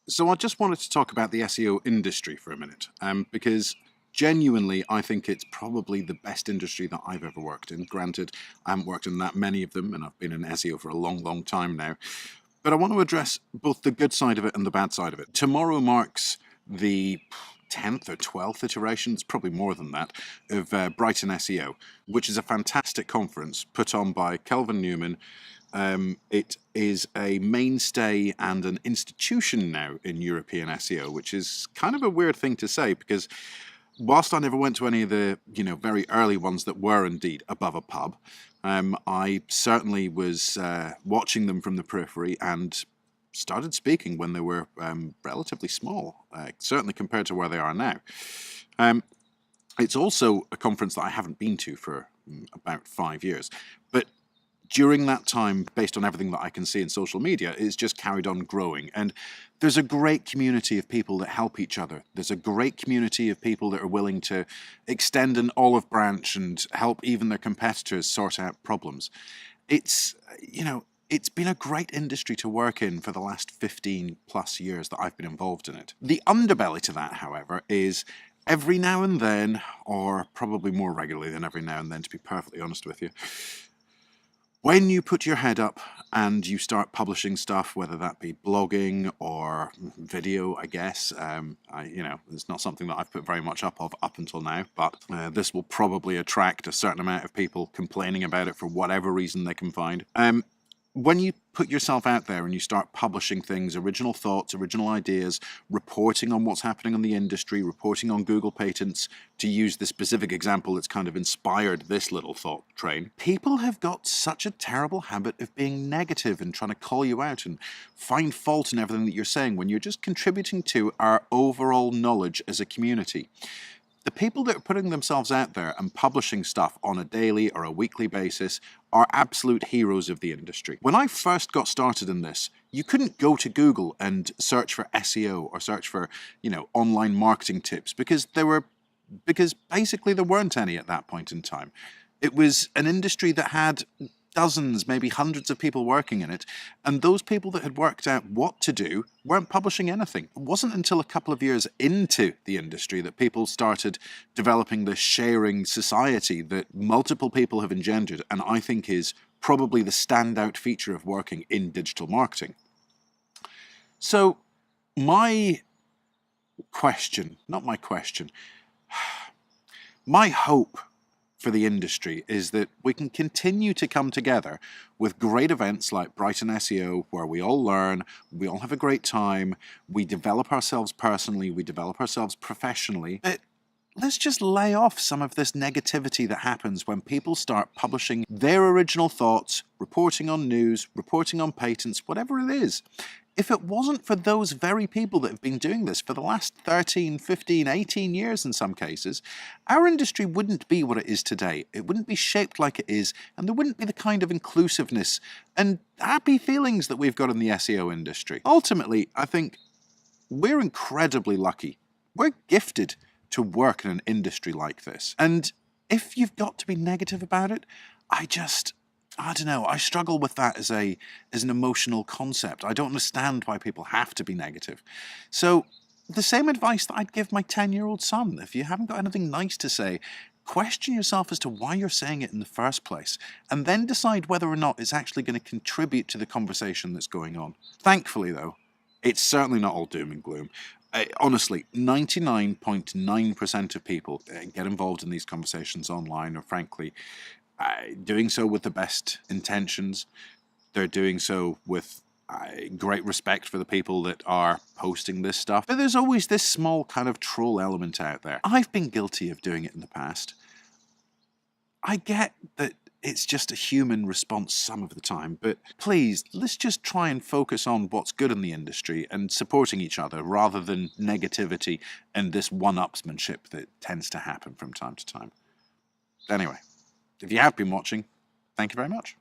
So I just wanted to talk about the SEO industry for a minute, because genuinely I think it's probably the best industry that I've ever worked in. Granted, I haven't worked in that many of them, and I've been in SEO for a long, long time now. But I want to address both the good side of it and the bad side of it. Tomorrow marks the 10th or 12th iteration, it's probably more than that, of Brighton SEO, which is a fantastic conference put on by Kelvin Newman. It is a mainstay and an institution now in European SEO, which is kind of a weird thing to say because whilst I never went to any of the very early ones that were indeed above a pub, I certainly was watching them from the periphery and started speaking when they were relatively small, certainly compared to where they are now. It's also a conference that I haven't been to for about 5 years, but during that time, based on everything that I can see in social media, it's just carried on growing. And there's a great community of people that help each other. There's a great community of people that are willing to extend an olive branch and help even their competitors sort out problems. It's been a great industry to work in for the last 15 plus years that I've been involved in it. The underbelly to that, however, is every now and then, or probably more regularly than every now and then, to be perfectly honest with you, when you put your head up and you start publishing stuff, whether that be blogging or video, I guess, it's not something that I've put very much up until now, but this will probably attract a certain amount of people complaining about it for whatever reason they can find. When you put yourself out there and you start publishing things, original thoughts, original ideas, reporting on what's happening in the industry, reporting on Google patents, to use the specific example that's kind of inspired this little thought train, people have got such a terrible habit of being negative and trying to call you out and find fault in everything that you're saying when you're just contributing to our overall knowledge as a community. The people that are putting themselves out there and publishing stuff on a daily or a weekly basis are absolute heroes of the industry. When I first got started in this, you couldn't go to Google and search for SEO or search for, online marketing tips because basically there weren't any at that point in time. It was an industry that had dozens, maybe hundreds of people working in it, and those people that had worked out what to do weren't publishing anything. It wasn't until a couple of years into the industry that people started developing this sharing society that multiple people have engendered, and I think is probably the standout feature of working in digital marketing. So my hope for the industry is that we can continue to come together with great events like Brighton SEO, where we all learn, we all have a great time, we develop ourselves personally, we develop ourselves professionally. But let's just lay off some of this negativity that happens when people start publishing their original thoughts, reporting on news, reporting on patents, whatever it is. If it wasn't for those very people that have been doing this for the last 13, 15, 18 years in some cases, our industry wouldn't be what it is today. It wouldn't be shaped like it is, and there wouldn't be the kind of inclusiveness and happy feelings that we've got in the SEO industry. Ultimately, I think we're incredibly lucky. We're gifted to work in an industry like this. And if you've got to be negative about it, I don't know, I struggle with that as an emotional concept. I don't understand why people have to be negative. So the same advice that I'd give my 10-year-old son: if you haven't got anything nice to say, question yourself as to why you're saying it in the first place, and then decide whether or not it's actually going to contribute to the conversation that's going on. Thankfully, though, it's certainly not all doom and gloom. Honestly, 99.9% of people get involved in these conversations online, or frankly, doing so with the best intentions. They're doing so with great respect for the people that are posting this stuff. But there's always this small kind of troll element out there. I've been guilty of doing it in the past. I get that it's just a human response some of the time, but please, let's just try and focus on what's good in the industry and supporting each other rather than negativity and this one-upsmanship that tends to happen from time to time. Anyway, if you have been watching, thank you very much.